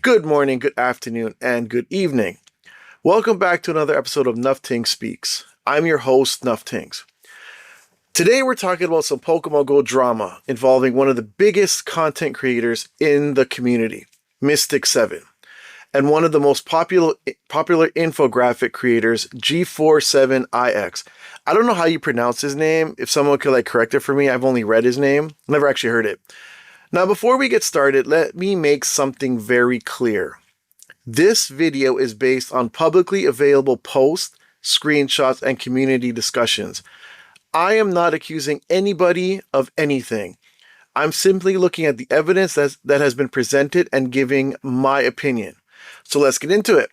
Good morning, good afternoon, and good evening. Welcome back to another episode of Nufftingz Speaks. I'm your host, Nufftingz. Today we're talking about some Pokemon GO drama involving one of the biggest content creators in the community, Mystic7, and one of the most popular infographic creators, G47IX. I don't know how you pronounce his name. If someone could correct it for me, I've only read his name. Never actually heard it. Now, before we get started, let me make something very clear. This video is based on publicly available posts, screenshots, and community discussions. I am not accusing anybody of anything. I'm simply looking at the evidence that has been presented and giving my opinion. So let's get into it.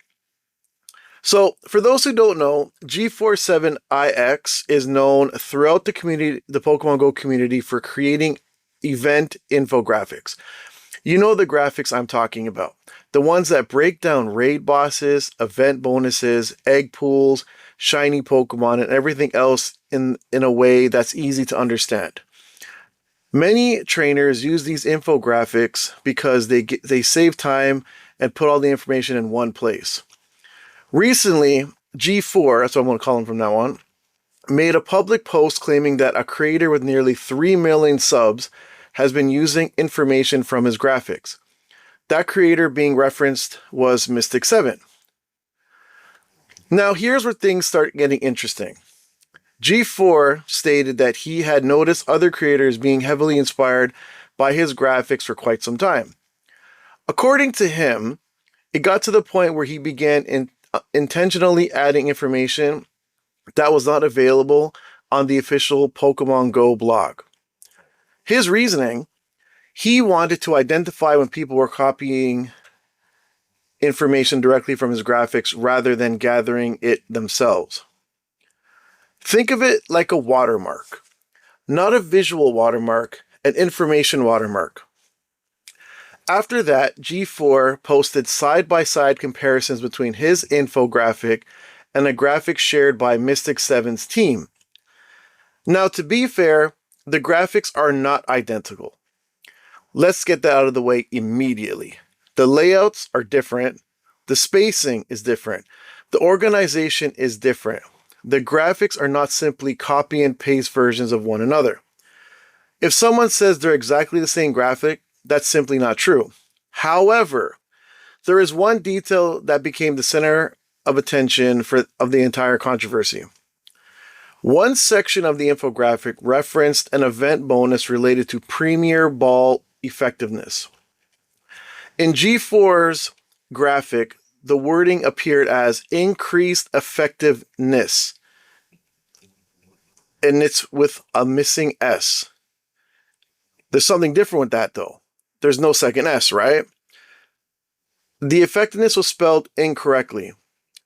So for those who don't know, G47IX is known throughout the community, the Pokemon GO community, for creating event infographics. You know the graphics I'm talking about. The ones that break down raid bosses, event bonuses, egg pools, shiny Pokemon, and everything else in a way that's easy to understand. Many trainers use these infographics because they save time and put all the information in one place. Recently, G4, that's what I'm going to call him from now on, made a public post claiming that a creator with nearly 3 million subs has been using information from his graphics. That creator being referenced was Mystic7. Now here's where things start getting interesting. G4 stated that he had noticed other creators being heavily inspired by his graphics for quite some time. According to him, it got to the point where he began intentionally adding information that was not available on the official Pokemon GO blog. His reasoning, he wanted to identify when people were copying information directly from his graphics rather than gathering it themselves. Think of it like a watermark, not a visual watermark, an information watermark. After that, G4 posted side-by-side comparisons between his infographic and a graphic shared by Mystic7's team. Now, to be fair, the graphics are not identical. Let's get that out of the way immediately. The layouts are different. The spacing is different. The organization is different. The graphics are not simply copy and paste versions of one another. If someone says they're exactly the same graphic, that's simply not true. However, there is one detail that became the center of attention of the entire controversy. One section of the infographic referenced an event bonus related to Premier Ball Effectiveness. In G4's graphic, the wording appeared as increased effectiveness, and it's with a missing S. There's something different with that though. There's no second S, right? The effectiveness was spelled incorrectly.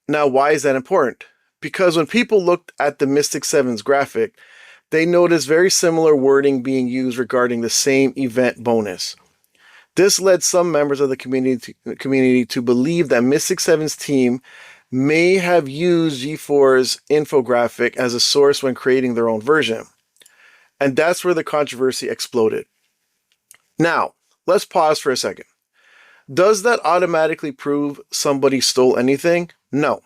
Now, why is that important? Because when people looked at the Mystic7's graphic, they noticed very similar wording being used regarding the same event bonus. This led some members of the community to believe that Mystic7's team may have used G4's infographic as a source when creating their own version. And that's where the controversy exploded. Now, let's pause for a second. Does that automatically prove somebody stole anything? No,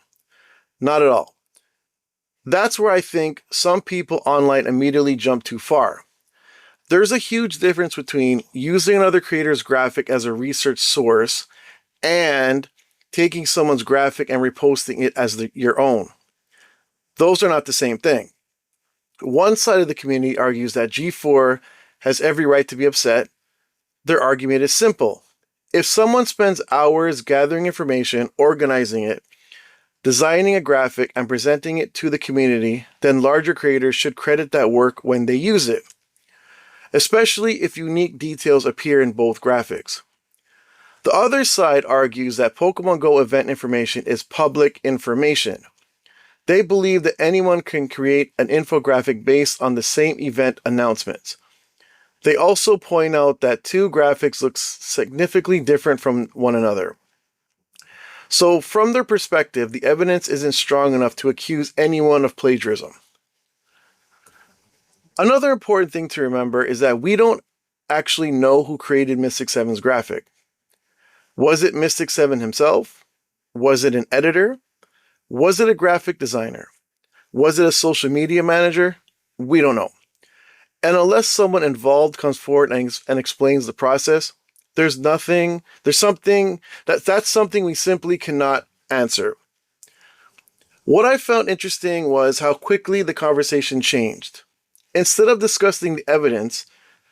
not at all. That's where I think some people online immediately jump too far. There's a huge difference between using another creator's graphic as a research source and taking someone's graphic and reposting it as your own. Those are not the same thing. One side of the community argues that G4 has every right to be upset. Their argument is simple. If someone spends hours gathering information, organizing it, designing a graphic, and presenting it to the community, then larger creators should credit that work when they use it, especially if unique details appear in both graphics. The other side argues that Pokemon GO event information is public information. They believe that anyone can create an infographic based on the same event announcements. They also point out that two graphics look significantly different from one another. So from their perspective, the evidence isn't strong enough to accuse anyone of plagiarism. Another important thing to remember is that we don't actually know who created Mystic7's graphic. Was it Mystic7 himself? Was it an editor? Was it a graphic designer? Was it a social media manager? We don't know. And unless someone involved comes forward and explains the process, that's something we simply cannot answer. What I found interesting was how quickly the conversation changed. Instead of discussing the evidence,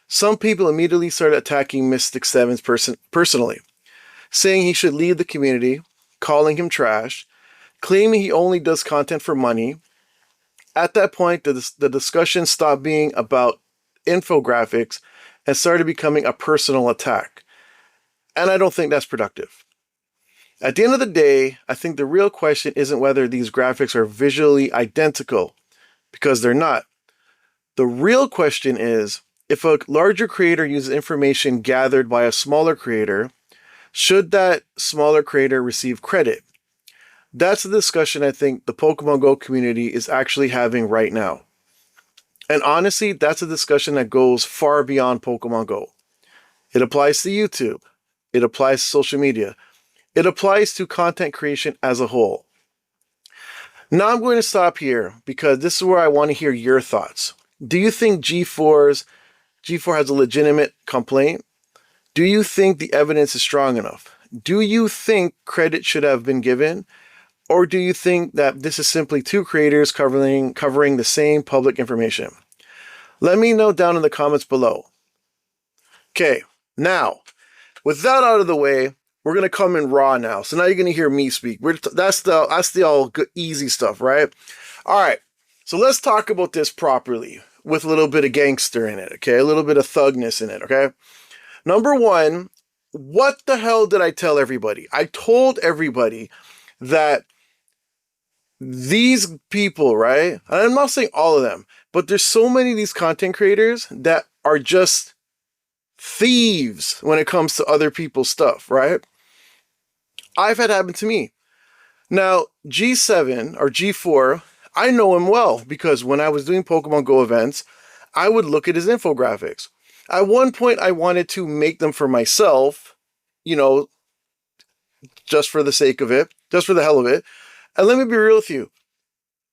some people immediately started attacking Mystic7 personally, saying he should leave the community, calling him trash, claiming he only does content for money. At that point, the discussion stopped being about infographics and started becoming a personal attack. And I don't think that's productive. At the end of the day, I think the real question isn't whether these graphics are visually identical, because they're not. The real question is, if a larger creator uses information gathered by a smaller creator, should that smaller creator receive credit? That's the discussion I think the Pokemon Go community is actually having right now. And honestly, that's a discussion that goes far beyond Pokemon Go. It applies to YouTube. It applies to social media. It applies to content creation as a whole. Now I'm going to stop here because this is where I want to hear your thoughts. Do you think G4 has a legitimate complaint? Do you think the evidence is strong enough? Do you think credit should have been given? Or do you think that this is simply two creators covering the same public information? Let me know down in the comments below. Okay, now, with that out of the way, we're going to come in raw now. So now you're going to hear me speak. That's the all good, easy stuff, right? All right, so let's talk about this properly with a little bit of gangster in it, okay? A little bit of thugness in it, okay? Number one, what the hell did I tell everybody? I told everybody that these people, right? And I'm not saying all of them, but there's so many of these content creators that are just thieves when it comes to other people's stuff, right? I've had happen to me. Now, G7 or G4, I know him well because when I was doing Pokemon Go events, I would look at his infographics. At one point, I wanted to make them for myself, just for the sake of it, just for the hell of it. And let me be real with you.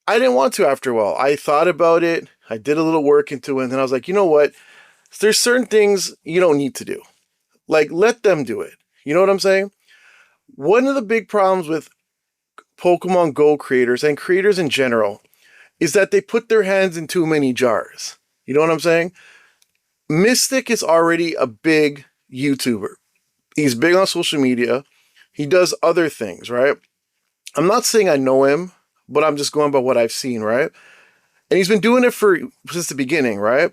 I didn't want to after a while. I thought about it. I did a little work into it. And then I was like, you know what? There's certain things you don't need to do. Like, let them do it. You know what I'm saying? One of the big problems with Pokemon Go creators and creators in general is that they put their hands in too many jars. You know what I'm saying? Mystic is already a big YouTuber. He's big on social media. He does other things, right? I'm not saying I know him, but I'm just going by what I've seen, right? And he's been doing it since the beginning, right?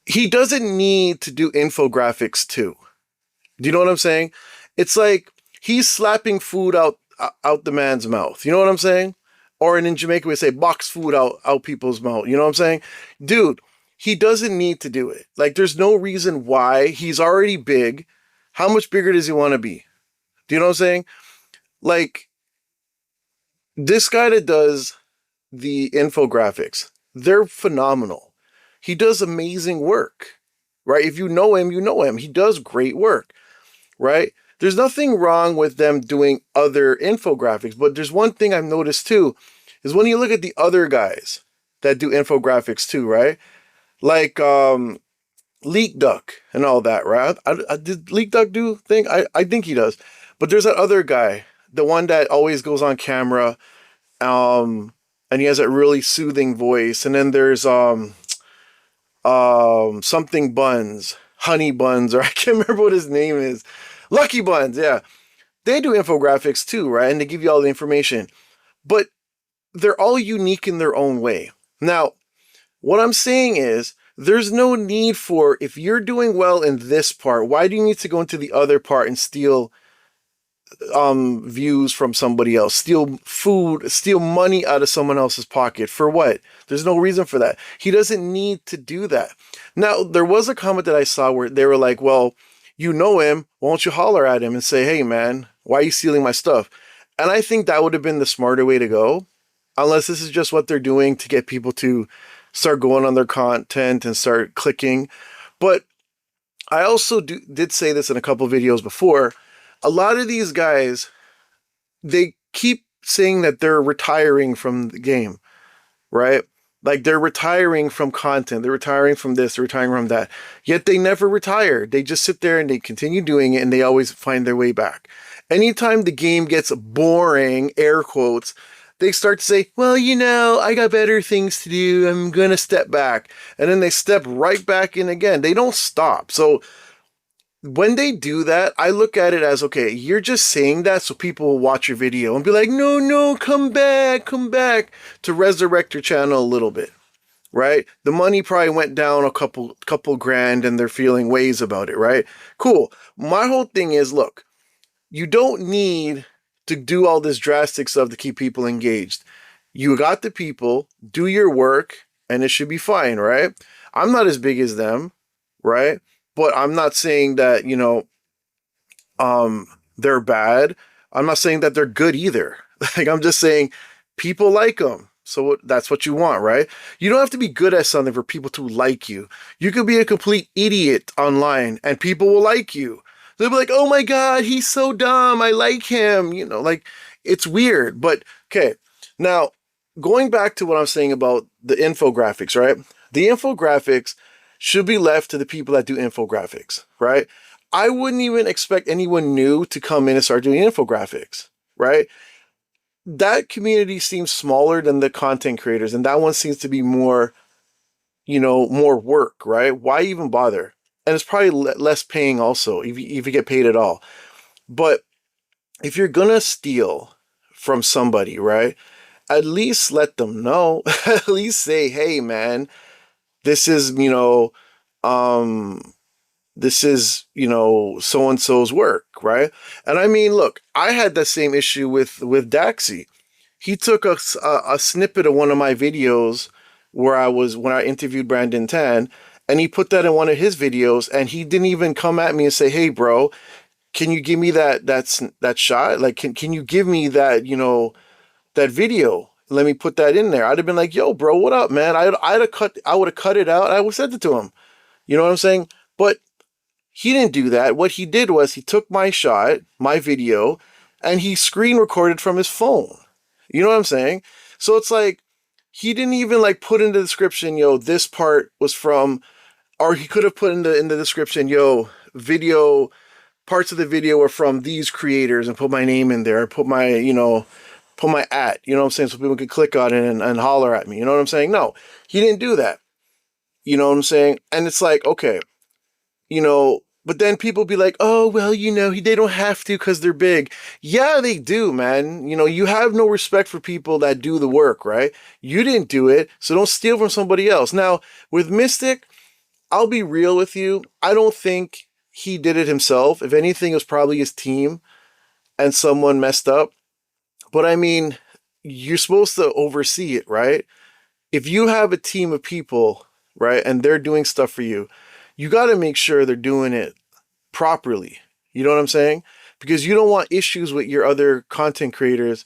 He doesn't need to do infographics too. Do you know what I'm saying? It's like he's slapping food out the man's mouth. You know what I'm saying? Or in Jamaica, we say box food out people's mouth. You know what I'm saying? Dude, he doesn't need to do it. Like, there's no reason why. He's already big. How much bigger does he want to be? Do you know what I'm saying? Like, this guy that does the infographics, they're phenomenal. He does amazing work, right? If you know him, you know him. He does great work, right? There's nothing wrong with them doing other infographics, but there's one thing I've noticed too, is when you look at the other guys that do infographics too, right? Like Leak Duck and all that, right? Did Leak Duck do thing? I think he does. But there's that other guy, the one that always goes on camera, and he has that really soothing voice. And then there's something Buns, Honey Buns, or I can't remember what his name is. Lucky Buns, yeah. They do infographics too, right? And they give you all the information. But they're all unique in their own way. Now, what I'm saying is, there's no need for, if you're doing well in this part, why do you need to go into the other part and steal views from somebody else, steal food, steal money out of someone else's pocket? For what? There's no reason for that. He doesn't need to do that. Now, there was a comment that I saw where they were like, well, you know him, why don't you holler at him and say, hey man, why are you stealing my stuff? And I think that would have been the smarter way to go, unless this is just what they're doing to get people to start going on their content and start clicking. But I also did say this in a couple videos before. A lot of these guys, they keep saying that they're retiring from the game, right? Like they're retiring from content, they're retiring from this, they're retiring from that. Yet they never retire. They just sit there and they continue doing it and they always find their way back. Anytime the game gets boring, air quotes, they start to say, well, I got better things to do. I'm going to step back. And then they step right back in again. They don't stop. So when they do that, I look at it as, okay, you're just saying that so people will watch your video and be like, no, no, come back to resurrect your channel a little bit, right? The money probably went down a couple grand and they're feeling ways about it, right? Cool. My whole thing is, look, you don't need to do all this drastic stuff to keep people engaged. You got the people, do your work, and it should be fine, right? I'm not as big as them, right? But I'm not saying that, they're bad. I'm not saying that they're good either. Like, I'm just saying people like them. So that's what you want, right? You don't have to be good at something for people to like you. You could be a complete idiot online and people will like you. They'll be like, oh my God, he's so dumb. I like him. Like it's weird. But okay, now going back to what I'm saying about the infographics, right? The infographics should be left to the people that do infographics, right? I wouldn't even expect anyone new to come in and start doing infographics, right? That community seems smaller than the content creators, and that one seems to be more, more work, right? Why even bother? And it's probably less paying also, if you get paid at all. But if you're gonna steal from somebody, right? At least let them know. At least say, hey, man, this is, so and so's work, right? And I mean, look, I had the same issue with Daxi. He took a snippet of one of my videos when I interviewed Brandon Tan, and he put that in one of his videos, and he didn't even come at me and say, hey, bro, can you give me that shot? Like, can you give me that, that video? Let me put that in there. I'd have been like, yo, bro, what up, man? I would have cut it out. I would have sent it to him. You know what I'm saying? But he didn't do that. What he did was he took my shot, my video, and he screen recorded from his phone. You know what I'm saying? So it's like, he didn't even like put in the description, yo, this part was from, or he could have put in the description, yo, parts of the video were from these creators and put my name in there, put my, put my at, you know what I'm saying? So people could click on it and holler at me. You know what I'm saying? No, he didn't do that. You know what I'm saying? And it's like, okay, but then people be like, oh, well, they don't have to because they're big. Yeah, they do, man. You have no respect for people that do the work, right? You didn't do it, so don't steal from somebody else. Now, with Mystic, I'll be real with you. I don't think he did it himself. If anything, it was probably his team and someone messed up. But I mean, you're supposed to oversee it, right? If you have a team of people, right, and they're doing stuff for you, you got to make sure they're doing it properly. You know what I'm saying? Because you don't want issues with your other content creators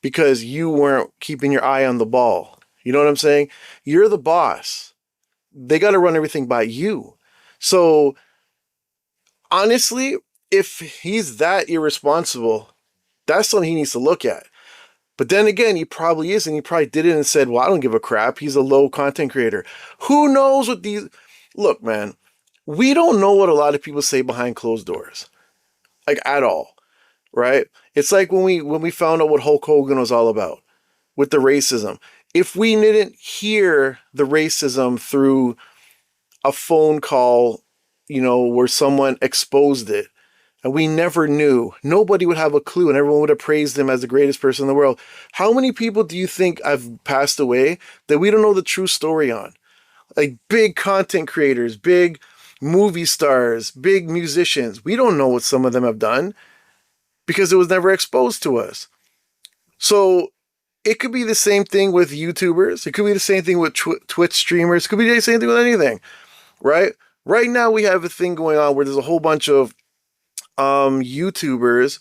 because you weren't keeping your eye on the ball. You know what I'm saying? You're the boss. They got to run everything by you. So honestly, if he's that irresponsible, that's something he needs to look at. But then again, he probably is, and he probably did it and said, well, I don't give a crap. He's a low content creator. Who knows what these... Look, man, we don't know what a lot of people say behind closed doors. Like, at all. Right? It's like when we found out what Hulk Hogan was all about with the racism. If we didn't hear the racism through a phone call, where someone exposed it, and we never knew, nobody would have a clue, and everyone would have praised him as the greatest person in the world. How many people do you think have passed away that we don't know the true story on? Like big content creators, big movie stars, big musicians. We don't know what some of them have done because it was never exposed to us. So it could be the same thing with YouTubers. It could be the same thing with Twitch streamers. It could be the same thing with anything, right? Right now we have a thing going on where there's a whole bunch of YouTubers,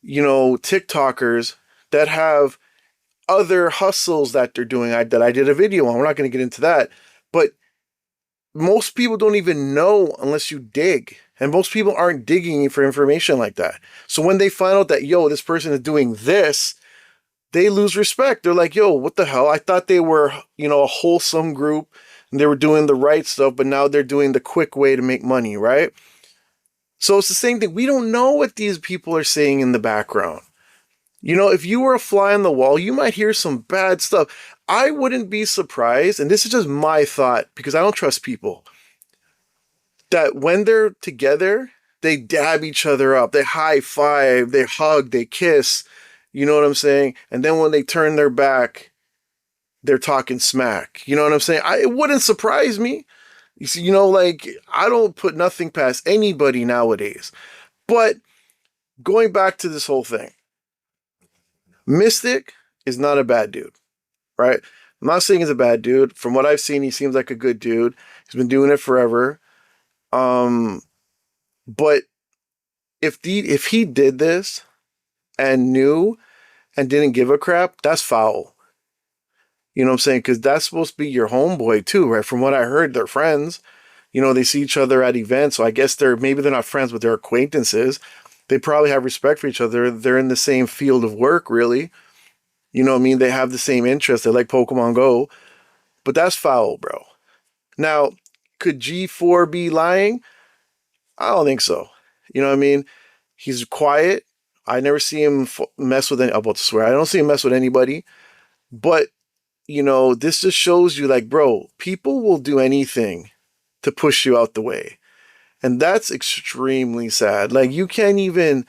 TikTokers that have other hustles that they're doing that I did a video on. We're not going to get into that, but most people don't even know unless you dig. And most people aren't digging for information like that. So when they find out that, yo, this person is doing this, they lose respect. They're like, yo, what the hell? I thought they were, a wholesome group and they were doing the right stuff, but now they're doing the quick way to make money, right? So it's the same thing. We don't know what these people are saying in the background. If you were a fly on the wall, you might hear some bad stuff. I wouldn't be surprised, and this is just my thought because I don't trust people, that when they're together, they dab each other up, they high five, they hug, they kiss, you know what I'm saying? And then when they turn their back, they're talking smack. You know what I'm saying? It wouldn't surprise me. You see, I don't put nothing past anybody nowadays. But going back to this whole thing, Mystic is not a bad dude, right? I'm not saying he's a bad dude. From what I've seen, he seems like a good dude. He's been doing it forever. But if he did this and knew and didn't give a crap, that's foul. You know what I'm saying? Because that's supposed to be your homeboy too, right? From what I heard, they're friends. They see each other at events. So I guess maybe they're not friends, but they're acquaintances. They probably have respect for each other. They're in the same field of work, really. You know what I mean? They have the same interests. They like Pokemon GO. But that's foul, bro. Now, could G4 be lying? I don't think so. You know what I mean? He's quiet. I never see him mess with I'm about to swear. I don't see him mess with anybody. But, this just shows you, like, bro, people will do anything to push you out the way. And that's extremely sad. Like, you can't even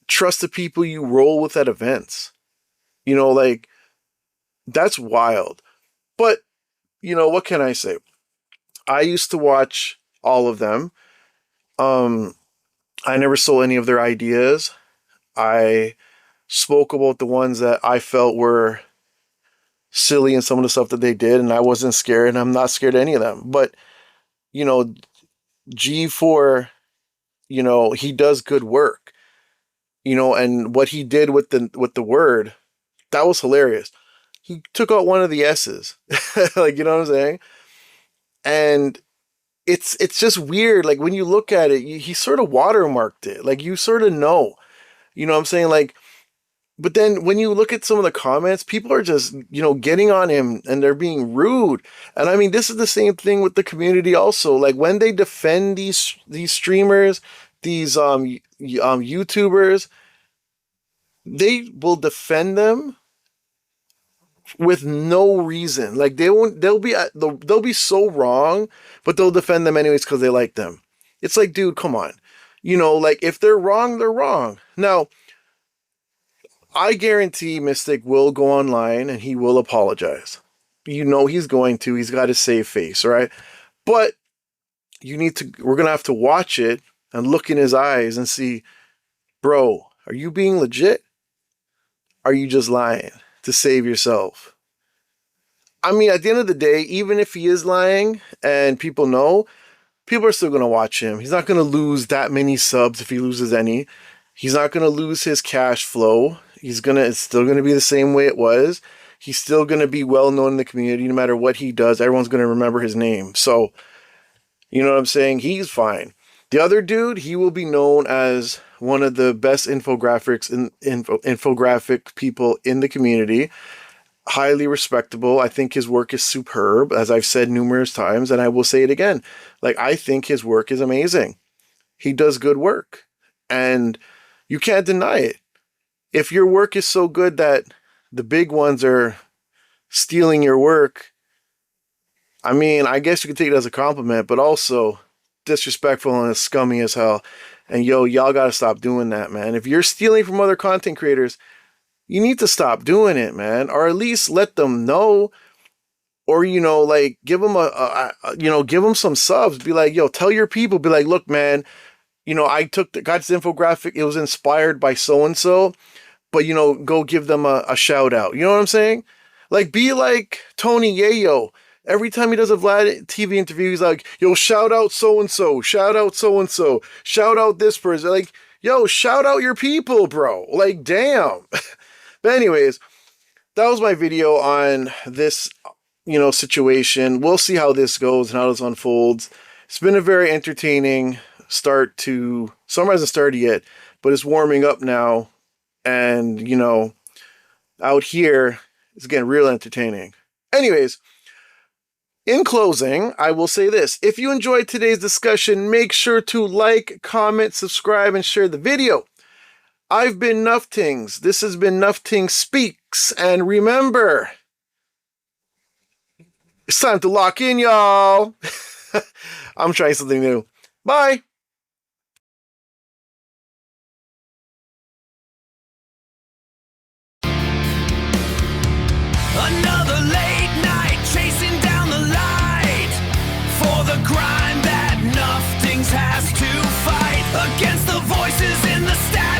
trust the people you roll with at events. That's wild. But, what can I say? I used to watch all of them. I never stole any of their ideas. I spoke about the ones that I felt were silly and some of the stuff that they did, and I wasn't scared, and I'm not scared of any of them. But, G4, he does good work. And what he did with the word, that was hilarious. He took out one of the S's. Like, you know what I'm saying? And it's just weird. Like, when you look at it, he sort of watermarked it. Like, you sort of know. You know what I'm saying? Like, but then when you look at some of the comments, people are just, getting on him and they're being rude. And I mean, this is the same thing with the community also. Like, when they defend these streamers, these YouTubers, they will defend them with no reason. Like, they'll be so wrong, but they'll defend them anyways because they like them. It's like, dude, come on. Like, if they're wrong, they're wrong. Now, I guarantee Mystic will go online and he will apologize. He's going to. He's got to save face, right? But we're going to have to watch it and look in his eyes and see, bro, are you being legit? Are you just lying to save yourself? I mean, at the end of the day, even if he is lying and people know, people are still going to watch him. He's not going to lose that many subs if he loses any. He's not going to lose his cash flow. It's still going to be the same way it was. He's still going to be well known in the community. No matter what he does, everyone's going to remember his name. So, you know what I'm saying? He's fine. The other dude, he will be known as one of the best infographic people in the community. Highly respectable. I think his work is superb, as I've said numerous times, and I will say it again. Like, I think his work is amazing. He does good work, and you can't deny it. If your work is so good that the big ones are stealing your work, I mean, I guess you could take it as a compliment, but also disrespectful and scummy as hell. And y'all gotta stop doing that, man. If you're stealing from other content creators, you need to stop doing it, man. Or at least let them know. Or, like, give them give them some subs. Be like, tell your people. Be like, look, man, I got this infographic. It was inspired by so-and-so. But, go give them a shout out. You know what I'm saying? Like, be like Tony Yayo. Every time he does a Vlad TV interview, he's like, shout out so-and-so. Shout out so-and-so. Shout out this person. Like, shout out your people, bro. Like, damn. But anyways, that was my video on this situation. We'll see how this goes and how this unfolds. It's been a very entertaining start to, summer hasn't started yet, but it's warming up now. And, out here, it's getting real entertaining. Anyways, in closing, I will say this. If you enjoyed today's discussion, make sure to like, comment, subscribe, and share the video. I've been Nufftingz. This has been Nufftingz Speaks. And remember, it's time to lock in, y'all. I'm trying something new. Bye. Another late night chasing down the light for the crime that Nufftingz has to fight against the voices in the stack.